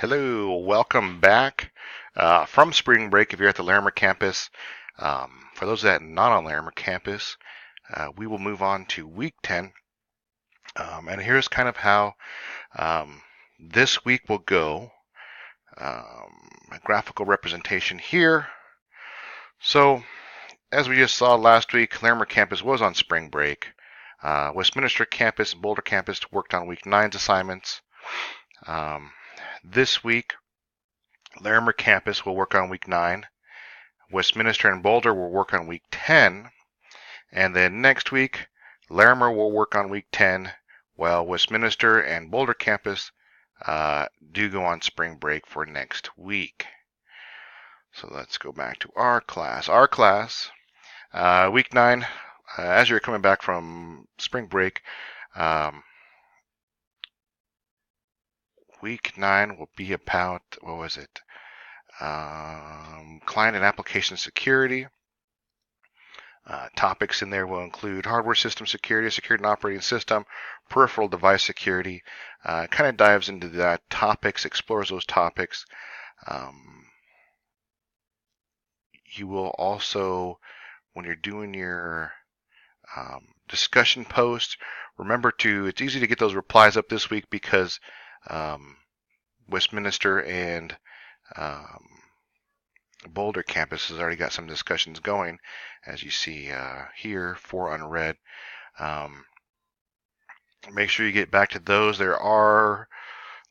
Hello, welcome back from spring break if you're at the Larimer campus. For those that are not on Larimer campus, we will move on to week 10. And here's kind of how this week will go. A graphical representation here. So, as we just saw last week, Larimer campus was on spring break. Westminster campus and Boulder campus worked on week 9's assignments. This week, Larimer campus will work on week 9. Westminster and Boulder will work on week 10. And then next week, Larimer will work on week 10, while Westminster and Boulder campus do go on spring break for next week. So let's go back to our class. Our class, week 9, as you're coming back from spring break, week 9 will be about, client and application security. Topics in there will include hardware system security, security and operating system, peripheral device security. Kind of dives into that topics, explores those topics. You will also, when you're doing your discussion post, remember it's easy to get those replies up this week because Westminster and Boulder campus has already got some discussions going, as you see here, 4 unread. Make sure you get back to those. There are,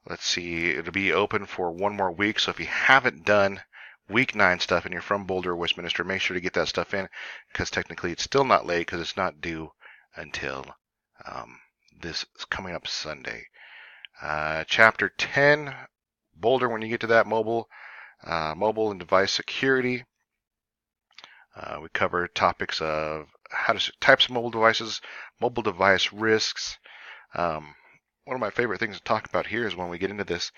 it'll be open for one more week, so if you haven't done week 9 stuff and you're from Boulder or Westminster, make sure to get that stuff in, because technically it's still not late because it's not due until this coming up Sunday. Chapter 10, Boulder, when you get to that, mobile and device security. We cover topics of types of mobile devices, mobile device risks. One of my favorite things to talk about here is when we get into this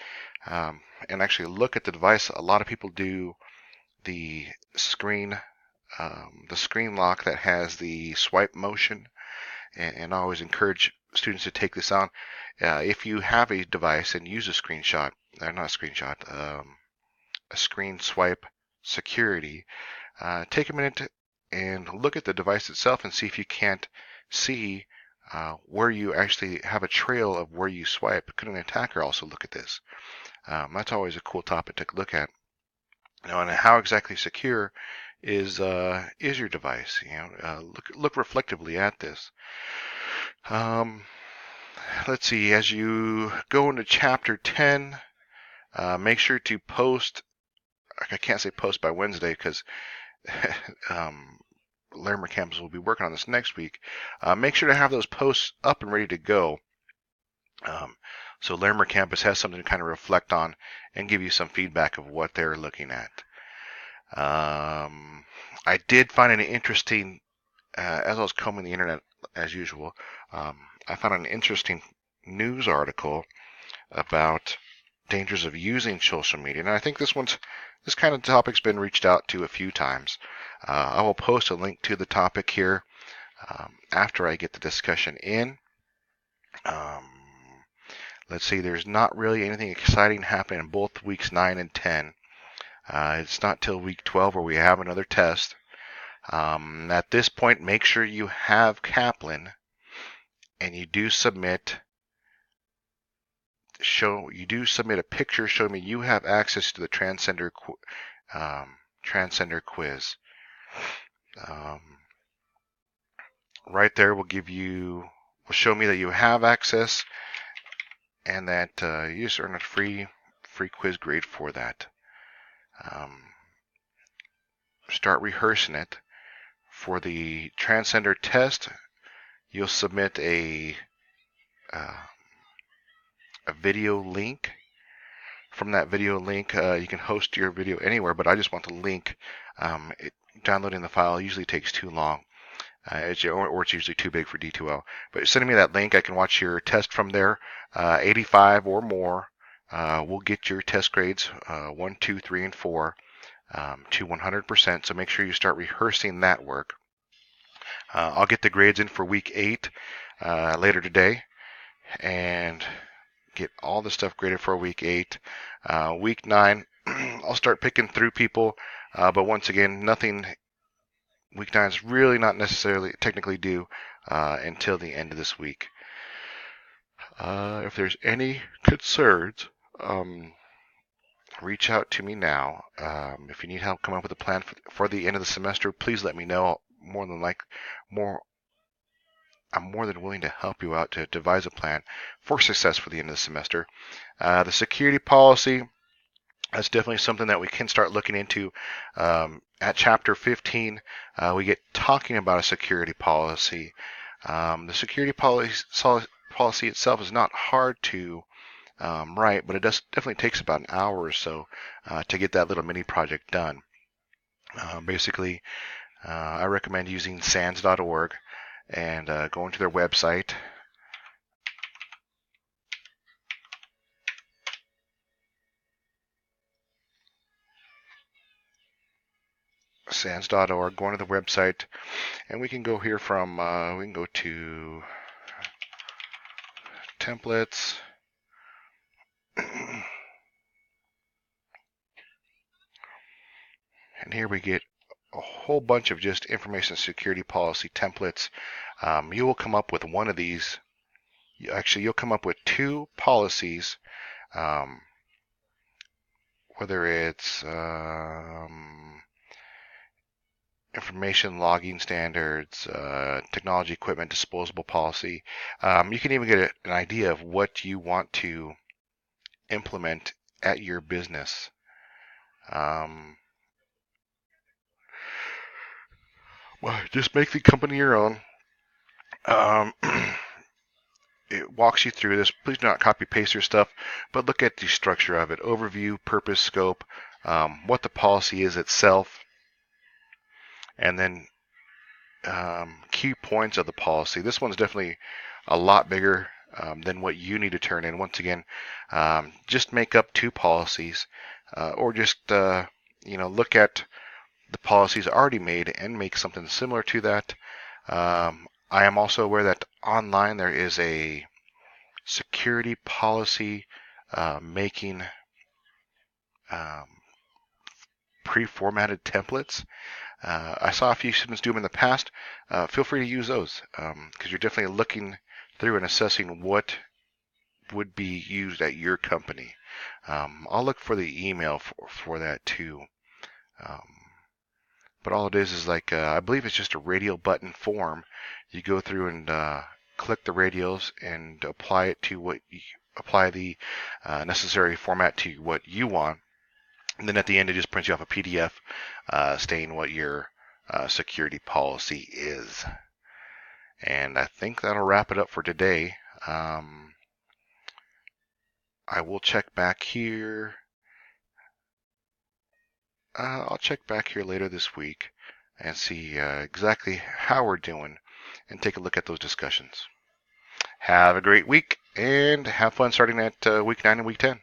and actually look at the device. A lot of people do the screen lock that has the swipe motion, and I always encourage students to take this on. If you have a device and use a screen swipe security, take a minute and look at the device itself and see if you can't see where you actually have a trail of where you swipe. Could an attacker also look at this? That's always a cool topic to look at. Now, and how exactly secure is your device? Look reflectively at this. Let's see. As you go into chapter 10, make sure to post. I can't say post by Wednesday because Larimer campus will be working on this next week. Make sure to have those posts up and ready to go. So Larimer campus has something to kind of reflect on and give you some feedback of what they're looking at. I did find an interesting, as I was combing the internet as usual, I found an interesting news article about dangers of using social media. And I think this kind of topic's been reached out to a few times. I will post a link to the topic here after I get the discussion in. Let's see, there's not really anything exciting happening in both weeks 9 and 10. It's not till week 12 where we have another test. At this point, make sure you have Kaplan and you do submit a picture showing me you have access to the Transcender quiz. Right there will show me that you have access and that you just earn a free quiz grade for that. Start rehearsing it. For the Transcender test, you'll submit a video link. From that video link, you can host your video anywhere, but I just want the link. Downloading the file usually takes too long, or it's usually too big for D2L. But sending me that link, I can watch your test from there. 85 or more will get your test grades 1, 2, 3, and 4 to 100%. So make sure you start rehearsing that work. I'll get the grades in for week 8 later today, and get all the stuff graded for week 8. Week 9, I'll start picking through people, but once again, nothing. Week 9 is really not necessarily technically due until the end of this week. If there's any concerns, reach out to me now. If you need help coming up with a plan for the end of the semester, please let me know. I'm more than willing to help you out to devise a plan for success for the end of the semester. The security policy, that's definitely something that we can start looking into. At chapter 15, we get talking about a security policy. The security policy itself is not hard to write, but it definitely takes about an hour or so to get that little mini project done. Basically, I recommend using SANS.org and going to their website. SANS.org, going to the website, and we can go here from, we can go to templates. And here we get a whole bunch of just information security policy templates. You will come up with one of these. Actually, you'll come up with 2 policies, whether it's information logging standards, technology equipment disposable policy. You can even get an idea of what you want to implement at your business. Well, just make the company your own. It walks you through this. Please do not copy paste your stuff, but look at the structure of it. Overview, purpose, scope, what the policy is itself, and then key points of the policy. This one's definitely a lot bigger than what you need to turn in. Once again, just make up 2 policies, or just look at the policies already made and make something similar to that. I am also aware that online there is a security policy making pre-formatted templates. I saw a few students do them in the past. Feel free to use those because you're definitely looking through and assessing what would be used at your company. I'll look for the email for that too. But all it is like, I believe it's just a radial button form. You go through and click the radials and apply the necessary format to what you want. And then at the end, it just prints you off a PDF stating what your security policy is. And I think that'll wrap it up for today. I will check back here. I'll check back here later this week and see exactly how we're doing and take a look at those discussions. Have a great week and have fun starting at week 9 and week 10.